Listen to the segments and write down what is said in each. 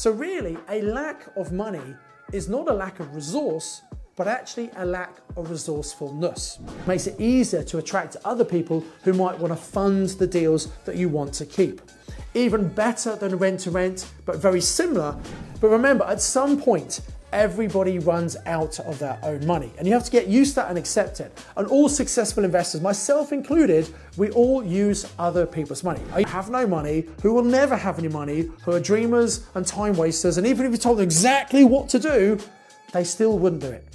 So really, a lack of money is not a lack of resource, but actually a lack of resourcefulness. It makes it easier to attract other people who might want to fund the deals that you want to keep. Even better than rent to rent, but very similar. But remember, at some point, everybody runs out of their own money, and you have to get used to that and accept it. And all successful investors, myself included, we all use other people's money. I have no money, who will never have any money, who are dreamers and time wasters, and even if you told them exactly what to do, they still wouldn't do it.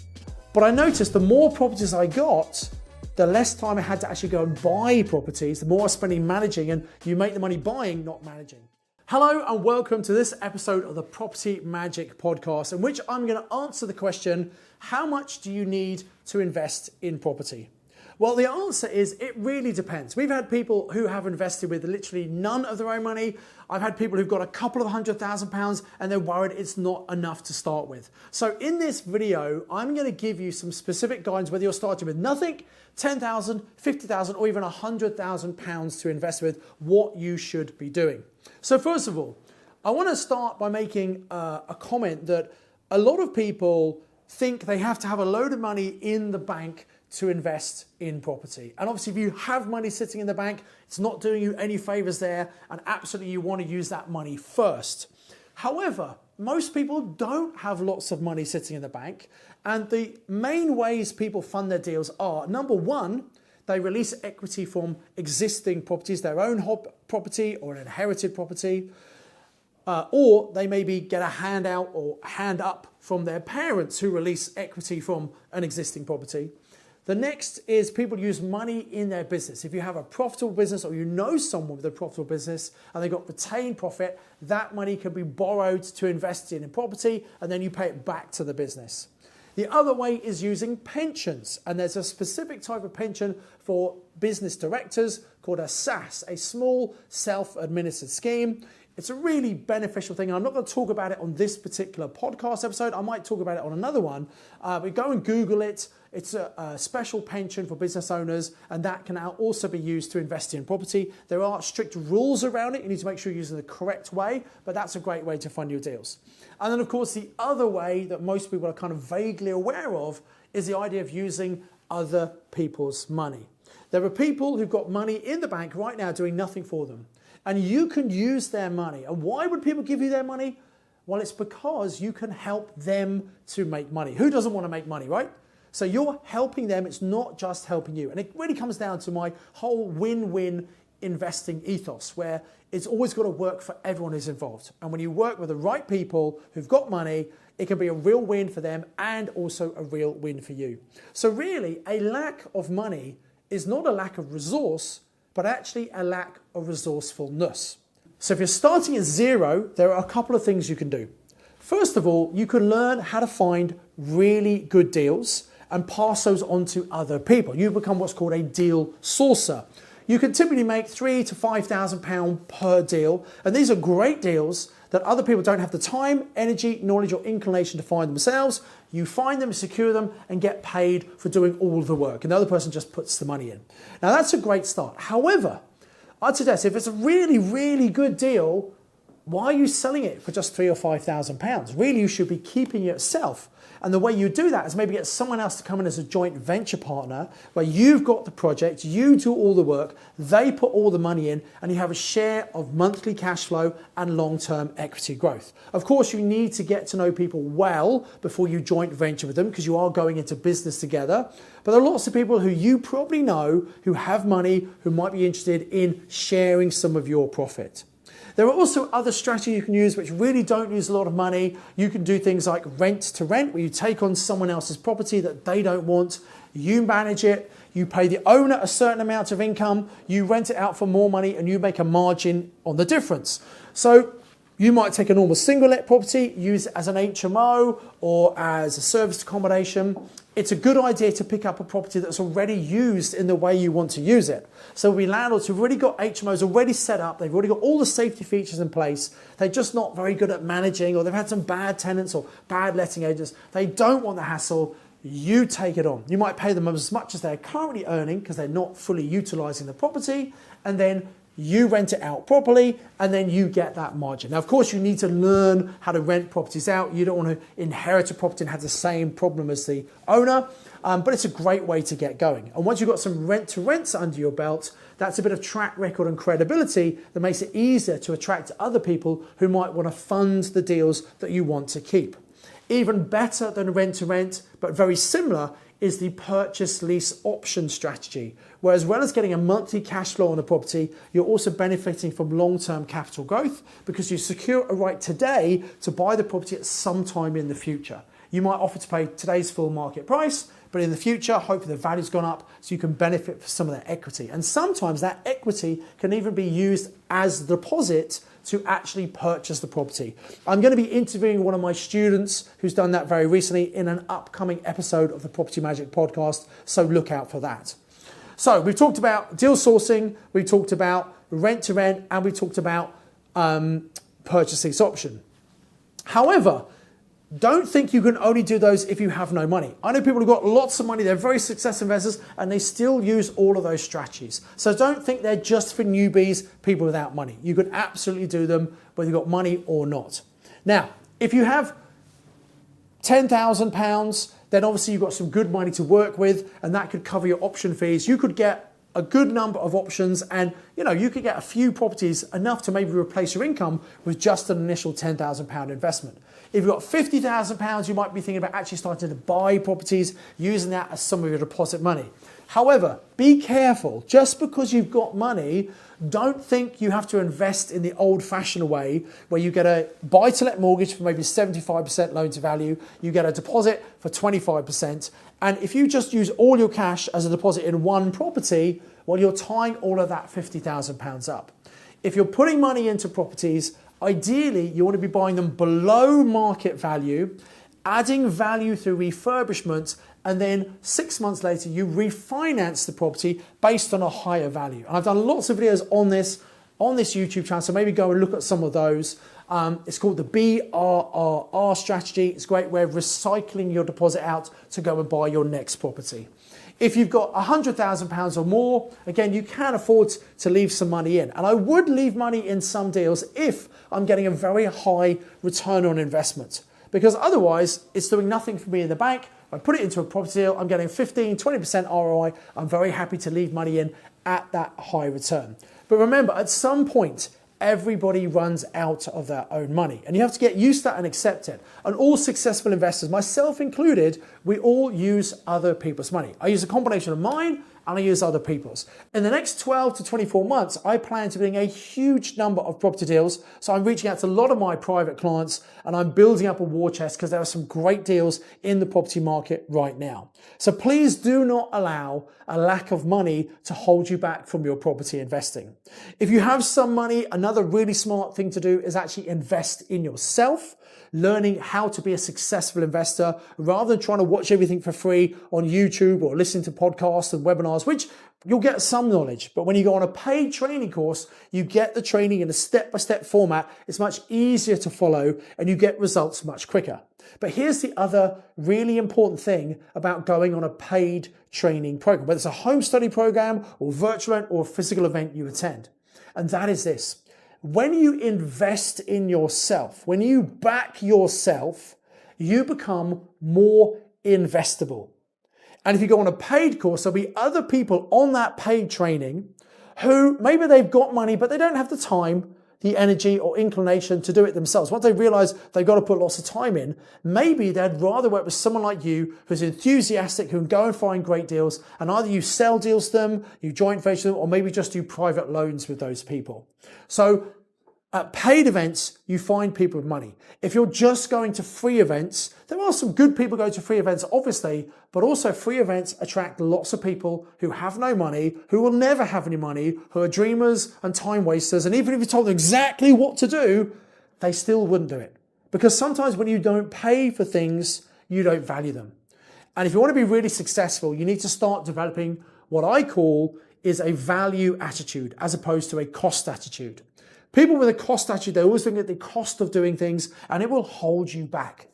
But I noticed the more properties I got, the less time I had to actually go and buy properties, the more I was spending managing, and you make the money buying, not managing. Hello and welcome to this episode of the Property Magic Podcast, in which I'm going to answer the question, how much do you need to invest in property? Well, the answer is it really depends. We've had people who have invested with literally none of their own money. I've had people who've got a couple of £100,000 and they're worried it's not enough to start with. So in this video, I'm going to give you some specific guidance whether you're starting with nothing, 10,000, 50,000 or even £100,000 to invest with, what you should be doing. So first of all, I want to start by making a comment that a lot of people think they have to have a load of money in the bank to invest in property. And obviously if you have money sitting in the bank, it's not doing you any favors there, and absolutely you want to use that money first. However, most people don't have lots of money sitting in the bank, and the main ways people fund their deals are, number one, they release equity from existing properties, their own property or an inherited property, or they maybe get a handout or hand up from their parents who release equity from an existing property. The next is people use money in their business. If you have a profitable business or you know someone with a profitable business and they've got retained profit, that money can be borrowed to invest in property and then you pay it back to the business. The other way is using pensions, and there's a specific type of pension for business directors called a SAS, a small self-administered scheme. It's a really beneficial thing. I'm not going to talk about it on this particular podcast episode. I might talk about it on another one, but go and Google it. It's a special pension for business owners, and that can now also be used to invest in property. There are strict rules around it. You need to make sure you're using the correct way, but that's a great way to fund your deals. And then, of course, the other way that most people are kind of vaguely aware of is the idea of using other people's money. There are people who've got money in the bank right now doing nothing for them, and you can use their money. And why would people give you their money? Well, it's because you can help them to make money. Who doesn't want to make money, right? So you're helping them, it's not just helping you. And it really comes down to my whole win-win investing ethos, where it's always got to work for everyone who's involved. And when you work with the right people who've got money, it can be a real win for them and also a real win for you. So really, a lack of money is not a lack of resource, but actually a lack of resourcefulness. So if you're starting at zero, there are a couple of things you can do. First of all, you can learn how to find really good deals and pass those on to other people. You become what's called a deal sourcer. You can typically make £3,000 to £5,000 per deal, and these are great deals that other people don't have the time, energy, knowledge or inclination to find themselves. You find them, secure them and get paid for doing all the work, and the other person just puts the money in. Now that's a great start. However, I'd suggest if it's a really, really good deal, why are you selling it for just £3,000 or £5,000? Really, you should be keeping it yourself. And the way you do that is maybe get someone else to come in as a joint venture partner, where you've got the project, you do all the work, they put all the money in, and you have a share of monthly cash flow and long-term equity growth. Of course, you need to get to know people well before you joint venture with them, because you are going into business together. But there are lots of people who you probably know who have money, who might be interested in sharing some of your profit. There are also other strategies you can use which really don't use a lot of money. You can do things like rent to rent, where you take on someone else's property that they don't want, you manage it, you pay the owner a certain amount of income, you rent it out for more money and you make a margin on the difference. So you might take a normal single-let property, use it as an HMO or as a serviced accommodation. It's a good idea to pick up a property that's already used in the way you want to use it. So we landlords who've already got HMOs already set up, they've already got all the safety features in place, they're just not very good at managing, or they've had some bad tenants or bad letting agents, they don't want the hassle, you take it on. You might pay them as much as they're currently earning because they're not fully utilising the property, and then you rent it out properly, and then you get that margin. Now, of course, you need to learn how to rent properties out. You don't want to inherit a property and have the same problem as the owner, but it's a great way to get going. And once you've got some rent-to-rents under your belt, that's a bit of track record and credibility that makes it easier to attract other people who might want to fund the deals that you want to keep. Even better than rent-to-rent, but very similar, is the purchase lease option strategy, where as well as getting a monthly cash flow on the property, you're also benefiting from long-term capital growth because you secure a right today to buy the property at some time in the future. You might offer to pay today's full market price, but in the future, hopefully the value's gone up so you can benefit from some of that equity. And sometimes that equity can even be used as a deposit to actually purchase the property. I'm going to be interviewing one of my students who's done that very recently in an upcoming episode of the Property Magic podcast, so look out for that. So we've talked about deal sourcing, we talked about rent to rent, and we talked about purchase lease option. However, don't think you can only do those if you have no money. I know people who've got lots of money, they're very successful investors, and they still use all of those strategies. So don't think they're just for newbies, people without money. You can absolutely do them whether you've got money or not. Now, if you have £10,000, then obviously you've got some good money to work with, and that could cover your option fees. You could get a good number of options, and you could get a few properties, enough to maybe replace your income with just an initial £10,000 investment. If you've got £50,000, you might be thinking about actually starting to buy properties, using that as some of your deposit money. However, be careful. Just because you've got money, don't think you have to invest in the old-fashioned way where you get a buy-to-let mortgage for maybe 75% loan to value, you get a deposit for 25%, and if you just use all your cash as a deposit in one property, well, you're tying all of that £50,000 up. If you're putting money into properties, ideally, you want to be buying them below market value, adding value through refurbishment, and then 6 months later, you refinance the property based on a higher value. And I've done lots of videos on this YouTube channel, so maybe go and look at some of those. It's called the BRRR strategy. It's a great way of recycling your deposit out to go and buy your next property. If you've got £100,000 or more, again, you can afford to leave some money in. And I would leave money in some deals if I'm getting a very high return on investment. Because otherwise, it's doing nothing for me in the bank. If I put it into a property deal, I'm getting 15, 20% ROI. I'm very happy to leave money in at that high return. But remember, at some point, everybody runs out of their own money. And you have to get used to that and accept it. And all successful investors, myself included, we all use other people's money. I use a combination of mine and I use other people's. In the next 12 to 24 months, I plan to be doing a huge number of property deals. So I'm reaching out to a lot of my private clients and I'm building up a war chest because there are some great deals in the property market right now. So please do not allow a lack of money to hold you back from your property investing. If you have some money, another really smart thing to do is actually invest in yourself, learning how to be a successful investor rather than trying to watch everything for free on YouTube or listen to podcasts and webinars, which you'll get some knowledge. But when you go on a paid training course, you get the training in a step-by-step format. It's much easier to follow and you get results much quicker. But here's the other really important thing about going on a paid training program, whether it's a home study program or virtual event or a physical event you attend. And that is this. When you invest in yourself, when you back yourself, you become more investable. And if you go on a paid course, there'll be other people on that paid training who maybe they've got money, but they don't have the time, the energy or inclination to do it themselves. Once they realize they've got to put lots of time in, maybe they'd rather work with someone like you who's enthusiastic, who can go and find great deals, and either you sell deals to them, you joint venture them, or maybe just do private loans with those people. So at paid events, you find people with money. If you're just going to free events, there are some good people go to free events, obviously, but also free events attract lots of people who have no money, who will never have any money, who are dreamers and time wasters. And even if you told them exactly what to do, they still wouldn't do it. Because sometimes when you don't pay for things, you don't value them. And if you want to be really successful, you need to start developing what I call is a value attitude as opposed to a cost attitude. People with a cost attitude, they always think at the cost of doing things and it will hold you back.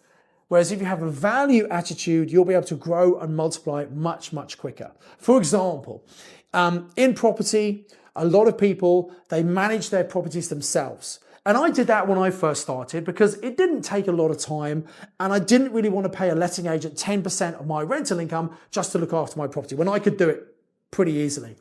Whereas if you have a value attitude, you'll be able to grow and multiply much, much quicker. For example, In property, a lot of people, they manage their properties themselves. And I did that when I first started because it didn't take a lot of time and I didn't really want to pay a letting agent 10% of my rental income just to look after my property when I could do it pretty easily.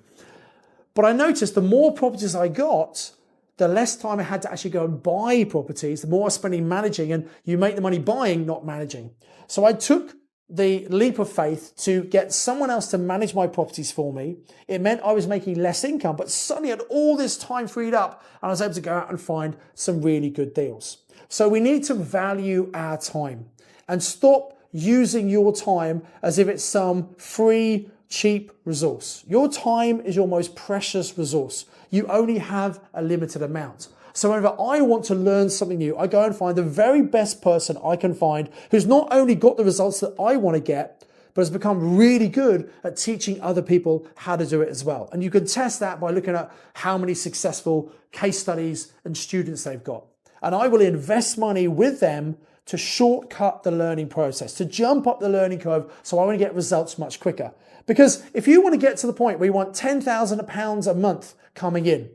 But I noticed the more properties I got, the less time I had to actually go and buy properties, the more I was spending managing, and you make the money buying, not managing. So I took the leap of faith to get someone else to manage my properties for me. It meant I was making less income, but suddenly I had all this time freed up and I was able to go out and find some really good deals. So we need to value our time and stop using your time as if it's some free, cheap resource. Your time is your most precious resource. You only have a limited amount. So whenever I want to learn something new, I go and find the very best person I can find who's not only got the results that I want to get, but has become really good at teaching other people how to do it as well. And you can test that by looking at how many successful case studies and students they've got. And I will invest money with them to shortcut the learning process, to jump up the learning curve so I want to get results much quicker. Because if you want to get to the point where you want £10,000 a month coming in,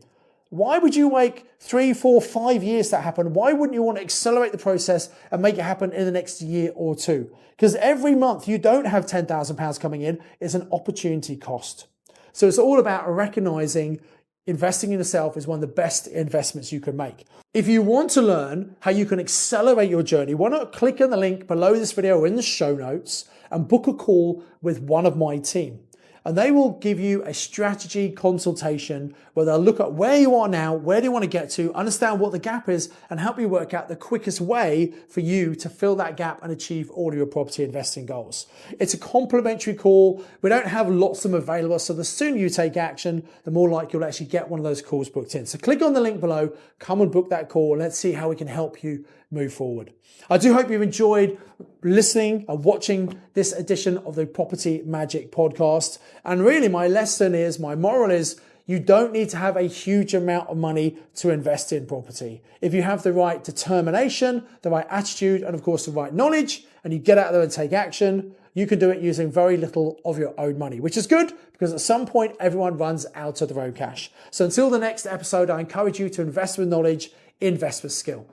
why would you wait 3, 4, 5 years to happen? Why wouldn't you want to accelerate the process and make it happen in the next year or two? Because every month you don't have £10,000 coming in is an opportunity cost. So it's all about recognizing investing in yourself is one of the best investments you can make. If you want to learn how you can accelerate your journey, why not click on the link below this video or in the show notes and book a call with one of my team. And they will give you a strategy consultation where they'll look at where you are now, where do you want to get to, understand what the gap is, and help you work out the quickest way for you to fill that gap and achieve all of your property investing goals. It's a complimentary call. We don't have lots of them available, so the sooner you take action, the more likely you'll actually get one of those calls booked in. So click on the link below, come and book that call, and let's see how we can help you move forward. I do hope you've enjoyed listening and watching this edition of the Property Magic podcast. And really my lesson is, my moral is, you don't need to have a huge amount of money to invest in property. If you have the right determination, the right attitude, and of course the right knowledge, and you get out there and take action, you can do it using very little of your own money, which is good because at some point everyone runs out of their own cash. So until the next episode, I encourage you to invest with knowledge, invest with skill.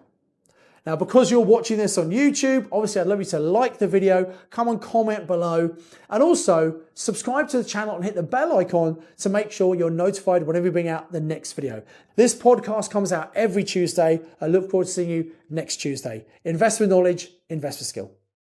Now, because you're watching this on YouTube, obviously I'd love you to like the video, come and comment below, and also subscribe to the channel and hit the bell icon to make sure you're notified whenever we bring out the next video. This podcast comes out every Tuesday. I look forward to seeing you next Tuesday. Invest with knowledge, invest with skill.